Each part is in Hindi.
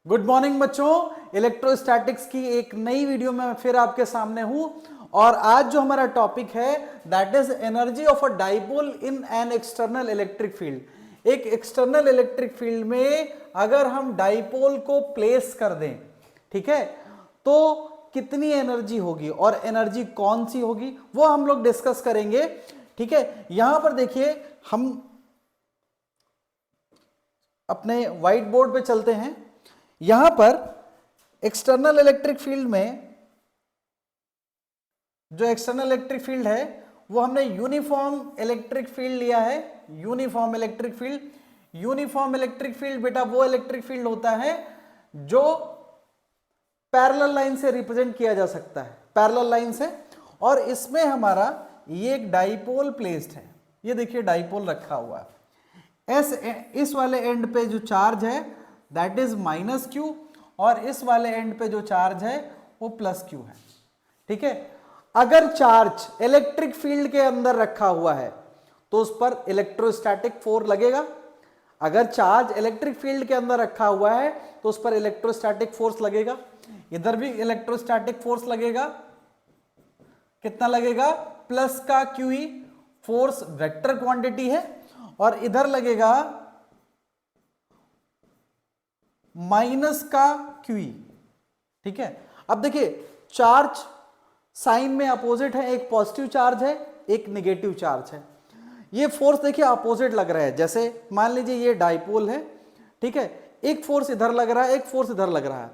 गुड मॉर्निंग बच्चों। इलेक्ट्रोस्टैटिक्स की एक नई वीडियो में फिर आपके सामने हूं और आज जो हमारा टॉपिक है that is energy of a dipole in an external electric field. एक एक्सटर्नल इलेक्ट्रिक फील्ड में अगर हम डाइपोल को प्लेस कर दें, ठीक है, तो कितनी एनर्जी होगी और एनर्जी कौन सी होगी वो हम लोग डिस्कस करेंगे। ठीक है, यहां पर देखिए हम अपने व्हाइट बोर्ड पे चलते हैं। यहां पर एक्सटर्नल इलेक्ट्रिक फील्ड में जो एक्सटर्नल इलेक्ट्रिक फील्ड है वो हमने यूनिफॉर्म इलेक्ट्रिक फील्ड लिया है। Uniform electric field, uniform electric field बेटा वो इलेक्ट्रिक फील्ड होता है जो पैरेलल लाइन से रिप्रेजेंट किया जा सकता है, पैरेलल लाइन से। और इसमें हमारा ये एक डाइपोल प्लेस्ड है, ये देखिए डाइपोल रखा हुआ है। इस वाले एंड पे जो चार्ज है दैट इज माइनस क्यू और इस वाले एंड पे जो चार्ज है वो प्लस क्यू है। ठीक है, अगर चार्ज इलेक्ट्रिक फील्ड के अंदर रखा हुआ है तो उस पर इलेक्ट्रोस्टैटिक फोर्स लगेगा। अगर चार्ज इलेक्ट्रिक फील्ड के अंदर रखा हुआ है तो उस पर इलेक्ट्रोस्टैटिक फोर्स लगेगा। इधर भी इलेक्ट्रोस्टैटिक फोर्स लगेगा, कितना लगेगा? प्लस का क्यूई, फोर्स वेक्टर क्वांटिटी है, और इधर लगेगा माइनस का क्यूई। ठीक है, अब देखिए चार्ज साइन में अपोजिट है, एक पॉजिटिव चार्ज है एक नेगेटिव चार्ज है। ये फोर्स देखिए अपोजिट लग रहा है, जैसे मान लीजिए ये डाइपोल है, ठीक है, एक फोर्स इधर लग रहा है एक फोर्स इधर लग रहा है,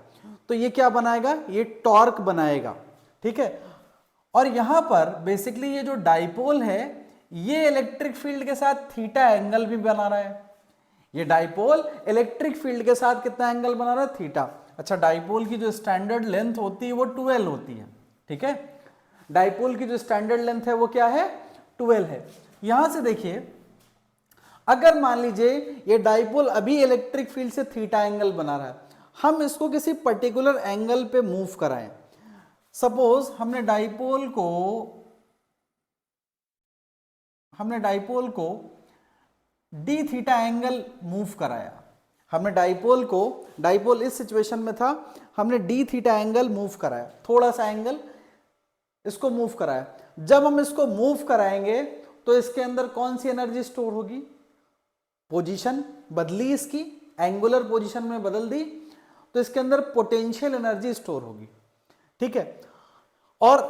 तो ये क्या बनाएगा? ये टॉर्क बनाएगा। ठीक है, और यहां पर बेसिकली ये जो डाइपोल है ये इलेक्ट्रिक फील्ड के साथ थीटा एंगल भी बना रहा है। ये डाइपोल इलेक्ट्रिक फील्ड के साथ कितना एंगल बना रहा है? थीटा। अच्छा, डाइपोल की जो स्टैंडर्ड लेंथ होती है वो 12 होती है। ठीक है, डाइपोल की जो स्टैंडर्ड लेंथ है वो क्या है? 12 है। यहां से देखिए अगर मान लीजिए ये डाइपोल अभी इलेक्ट्रिक फील्ड से थीटा एंगल बना रहा है, हम इसको किसी पर्टिकुलर एंगल पे मूव कराएं। सपोज हमने डाइपोल को डी थीटा एंगल मूव कराया। हमने डाइपोल इस सिचुएशन में था, हमने डी थीटा एंगल मूव कराया, थोड़ा सा एंगल इसको मूव कराया। जब हम इसको मूव कराएंगे तो इसके अंदर कौन सी एनर्जी स्टोर होगी? पोजीशन बदली, इसकी एंगुलर पोजीशन में बदल दी तो इसके अंदर पोटेंशियल एनर्जी स्टोर होगी। ठीक है, और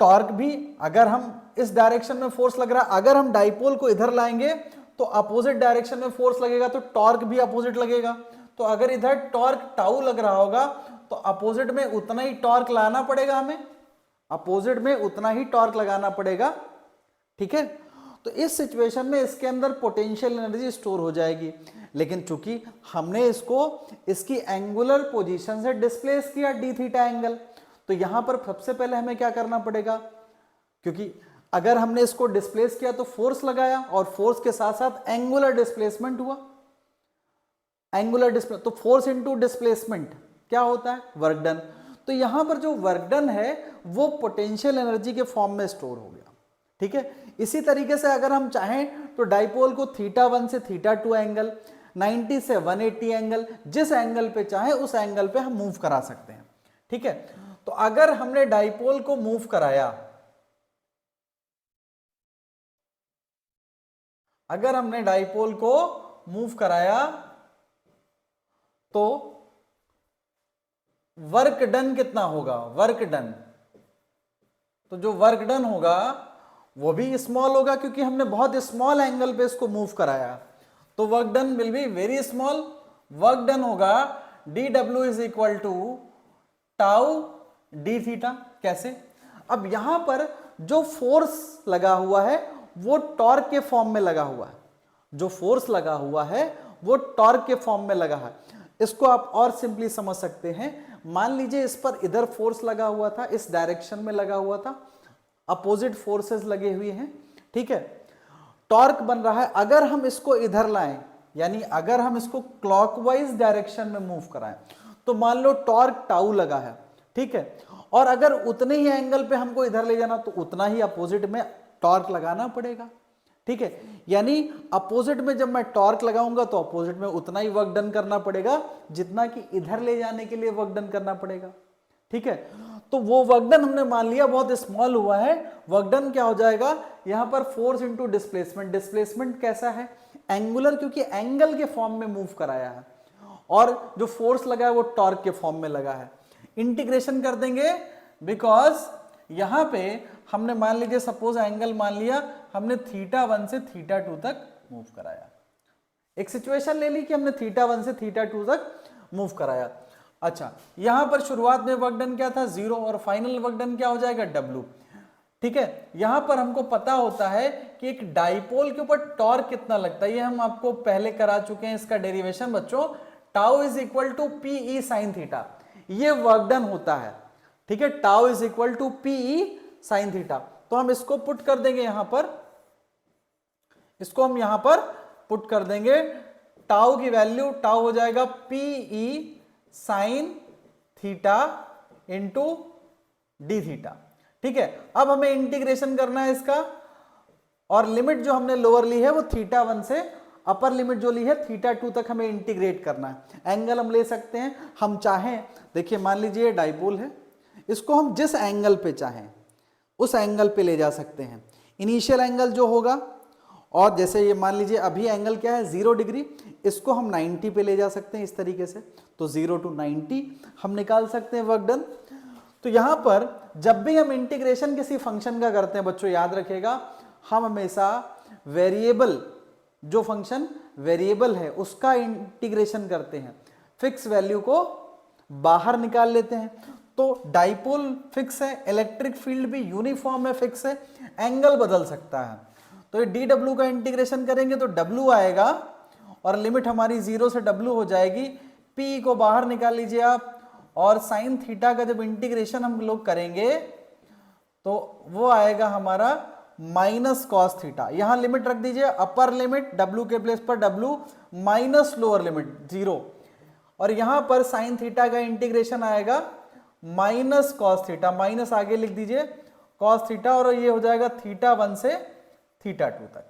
टॉर्क भी, अगर हम इस डायरेक्शन में फोर्स लग रहा है, अगर हम डाइपोल को इधर लाएंगे तो अपोजिट डायरेक्शन में फोर्स लगेगा तो टॉर्क भी अपोजिट लगेगा। तो अगर इधर टॉर्क टाउ लग रहा होगा तो अपोजिट में उतना ही टॉर्क लाना पड़ेगा, हमें अपोजिट में उतना ही टॉर्क लगाना पड़ेगा। ठीक है, तो इस सिचुएशन में इसके अंदर पोटेंशियल एनर्जी स्टोर हो जाएगी। लेकिन चूंकि हमने इसको इसकी एंगुलर पोजीशन से डिस्प्लेस किया डी थीटा एंगल, तो यहां पर सबसे पहले हमें क्या करना पड़ेगा? क्योंकि अगर हमने इसको डिस्प्लेस किया तो फोर्स लगाया और फोर्स के साथ साथ एंगुलर डिस्प्लेसमेंट हुआ। तो फोर्स इंटू डिस्प्लेसमेंट क्या होता है? Work done. तो यहां पर जो वर्क डन है वो पोटेंशियल एनर्जी के फॉर्म में स्टोर हो गया। ठीक है, इसी तरीके से अगर हम चाहें तो डाइपोल को θ1 से θ2 एंगल, 90 से 180 एंगल, जिस एंगल पे चाहे उस एंगल पे हम मूव करा सकते हैं। ठीक है, तो अगर हमने डाइपोल को मूव कराया, तो वर्क डन कितना होगा? तो जो वर्क डन होगा वो भी स्मॉल होगा क्योंकि हमने बहुत स्मॉल एंगल पे इसको मूव कराया, तो work done will be very small. Work done होगा dw is equal to tau d theta. कैसे? अब यहां पर जो फोर्स लगा हुआ है वो टॉर्क के फॉर्म में लगा हुआ है, इसको आप और सिंपली समझ सकते हैं। मान लीजिए इस पर इधर फोर्स लगा हुआ था, इस डायरेक्शन में लगा हुआ था, अपोजिट फोर्सेस लगे हुए हैं। ठीक है, टॉर्क बन रहा है। अगर हम इसको इधर लाएं, यानी अगर हम इसको क्लॉकवाइज डायरेक्शन में मूव कराएं, तो मान लो टॉर्क टाउ लगा है। ठीक है, और अगर उतने ही एंगल पे हमको इधर ले जाना तो उतना ही अपोजिट में टॉर्क लगाना पड़ेगा। ठीक है, यानी अपोजिट में जब मैं टॉर्क लगाऊंगा तो अपोजिट में उतना ही वर्क डन करना पड़ेगा जितना कि इधर ले जाने के लिए वर्क डन करना पड़ेगा। ठीक है, तो वो वर्क डन हमने मान लिया बहुत स्मॉल हुआ है। वर्क डन क्या हो जाएगा, यहां पर फोर्स इंटू डिस्प्लेसमेंट। डिस्प्लेसमेंट कैसा है, एंगुलर, क्योंकि एंगल के फॉर्म में मूव कराया है, और जो फोर्स लगा है वो टॉर्क के फॉर्म में लगा है। इंटीग्रेशन कर देंगे, बिकॉज यहां पे हमने मान लीजिए सपोज एंगल मान लिया हमने θ1 से θ2 तक मूव कराया। एक सिचुएशन ले ली कि हमने θ1 से θ2 तक मूव कराया। अच्छा, यहां पर शुरुआत में वर्क डन क्या था, 0, और फाइनल वर्क डन क्या हो जाएगा, W। ठीक है, यहां पर हमको पता होता है कि एक डाइपोल के ऊपर टॉर्क कितना लगता है, ये हम आपको पहले करा चुके हैं इसका डेरिवेशन बच्चों। Tau is equal to PE sine theta, ये वर्क डन होता है। ठीक है, tau is equal to PE sine theta. तो हम इसको पुट कर देंगे यहां पर, इसको हम यहां पर पुट कर देंगे। टाउ की वैल्यू, टाउ हो जाएगा PE sine theta into D theta. ठीक है, अब हमें इंटीग्रेशन करना है इसका, और लिमिट जो हमने लोअर ली है वो θ1 से अपर लिमिट जो ली है θ2 तक हमें इंटीग्रेट करना है। एंगल हम ले सकते हैं, हम चाहें, देखिए मान लीजिए डाइपोल है, इसको हम जिस एंगल पे चाहें उस एंगल पे ले जा सकते हैं। इनिशियल एंगल जो होगा, और जैसे ये मान लीजिए अभी एंगल क्या है 0 डिग्री, इसको हम 90 पे ले जा सकते हैं इस तरीके से, तो 0 to 90 हम निकाल सकते हैं वर्क डन। तो यहां पर जब भी हम इंटीग्रेशन किसी फंक्शन का करते हैं बच्चों, याद रखिएगा हम हमेशा वेरिएबल, जो फंक्शन वेरिएबल है उसका इंटीग्रेशन करते हैं, फिक्स वैल्यू को बाहर निकाल लेते हैं। तो डाइपोल फिक्स है, इलेक्ट्रिक फील्ड भी यूनिफॉर्म है, फिक्स है, एंगल बदल सकता है। तो ये dw का इंटीग्रेशन करेंगे तो w आएगा, और लिमिट हमारी 0 से w हो जाएगी। p को बाहर निकाल लीजिए आप, और साइन थीटा का जब इंटीग्रेशन हम लोग करेंगे तो वो आएगा हमारा माइनस कॉस थीटा। यहां लिमिट रख दीजिए, अपर लिमिट w के प्लेस पर w माइनस लोअर लिमिट 0, और यहां पर साइन थीटा का इंटीग्रेशन आएगा माइनस कॉस थीटा, माइनस आगे लिख दीजिए कॉस थीटा, और ये हो जाएगा θ1 से θ2 तक।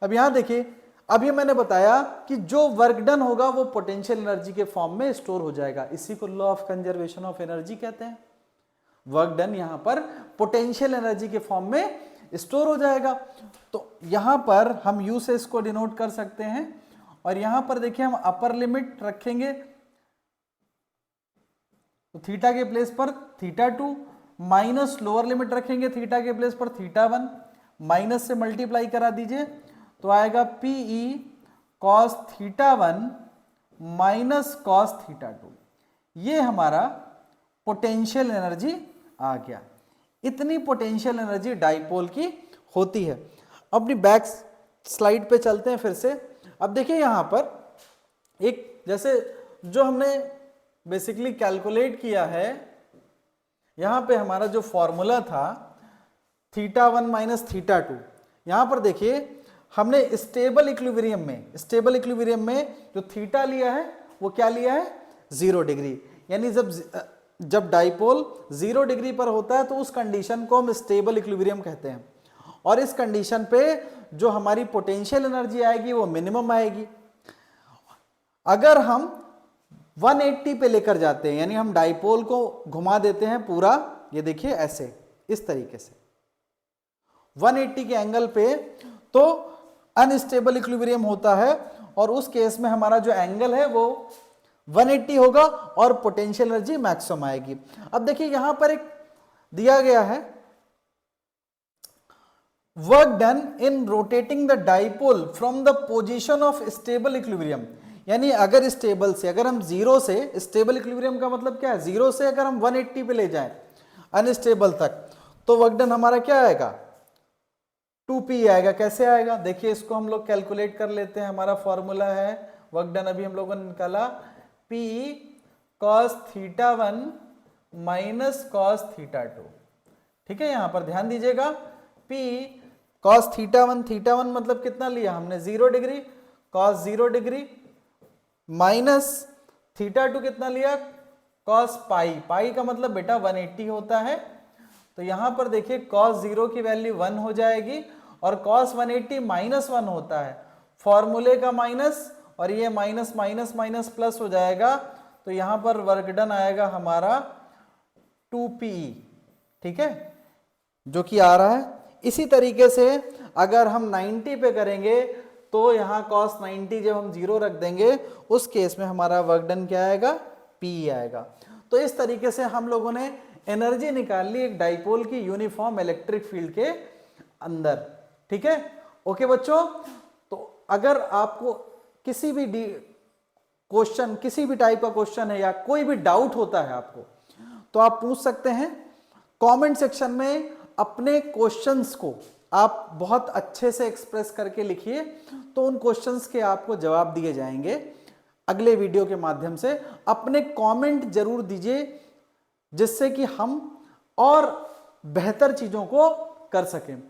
अब यहां देखिए, अभी मैंने बताया कि जो वर्क डन होगा वो पोटेंशियल एनर्जी के फॉर्म में स्टोर हो जाएगा, इसी को law of conservation of energy कहते हैं। वर्क डन यहां पर पोटेंशियल एनर्जी के फॉर्म में स्टोर हो जाएगा। तो यहां पर हम यू से इसको डिनोट कर सकते हैं, और यहां पर देखिए हम अपर लिमिट रखेंगे तो थीटा के प्लेस पर θ2, माइनस लोअर लिमिट रखेंगे थीटा के प्लेस पर θ1, माइनस से मल्टीप्लाई करा दीजिए तो आएगा PE cos θ1 माइनस cos θ2। ये हमारा पोटेंशियल एनर्जी आ गया। इतनी पोटेंशियल एनर्जी डाइपोल की होती है। अपनी बैक स्लाइड पे चलते हैं फिर से। अब देखिए यहां पर एक, जैसे जो हमने बेसिकली कैलकुलेट किया है, यहां पे हमारा जो फॉर्मूला था θ1 माइनस θ2, यहां पर देखिए हमने स्टेबल इक्विलिब्रियम में जो थीटा लिया है वो क्या लिया है 0 डिग्री, यानी जब डाइपोल 0 डिग्री पर होता है तो उस कंडीशन को हम स्टेबल इक्विलिब्रियम कहते हैं, और इस कंडीशन पे जो हमारी पोटेंशियल एनर्जी आएगी वो मिनिमम आएगी। अगर हम 180 पे लेकर जाते हैं, यानी हम डाइपोल को घुमा देते हैं पूरा, ये देखिए ऐसे, इस तरीके से 180 के एंगल पे, तो अनस्टेबल इक्विलिब्रियम होता है, और उस केस में हमारा जो एंगल है वो 180 होगा और पोटेंशियल एनर्जी मैक्सिमम आएगी। अब देखिए यहां पर एक दिया गया है, work done in rotating the dipole from the position of stable equilibrium, यानी अगर स्टेबल से, अगर हम 0 से, स्टेबल इक्विलिब्रियम का मतलब क्या है, 0 से अगर हम 180 पे ले जाएं अनस्टेबल तक, तो वर्क डन हमारा क्या आएगा 2p आएगा। कैसे आएगा, देखिए इसको हम लोग कैलकुलेट कर लेते हैं। हमारा फॉर्मूला है वर्क डन, अभी हम लोगों ने निकाला P cos θ1 माइनस cos θ2। ठीक है, यहां पर ध्यान दीजिएगा, P cos θ1 मतलब कितना लिया हमने 0 डिग्री, cos 0 डिग्री, माइनस θ2 कितना लिया cos पाई का मतलब बेटा 180 होता है। तो यहां पर देखिए cos 0 की वैल्यू 1 हो जाएगी, और cos 180 -1 होता है, फॉर्मूले का माइनस और ये माइनस माइनस माइनस प्लस हो जाएगा, तो यहां पर वर्क डन आएगा हमारा 2PE, ठीक है, जो कि आ रहा है। इसी तरीके से अगर हम 90 पे करेंगे तो यहाँ cos 90 जब हम 0 रख देंगे उस केस में हमारा वर्क डन क्या आएगा, PE आएगा। तो इस तरीके से हम लोगों ने एनर्जी निकाल ली एक डाइपोल की यूनिफॉर्म इलेक्ट्रिक फील्ड के अंदर, ठीक है। ओके बच्चों, तो अगर आपको किसी भी क्वेश्चन, किसी भी टाइप का क्वेश्चन है या कोई भी डाउट होता है आपको, तो आप पूछ सकते हैं कमेंट सेक्शन में। अपने क्वेश्चंस को आप बहुत अच्छे से एक्सप्रेस करके लिखिए, तो उन क्वेश्चंस के आपको जवाब दिए जाएंगे अगले वीडियो के माध्यम से। अपने कमेंट जरूर दीजिए जिससे कि हम और बेहतर चीजों को कर सकें।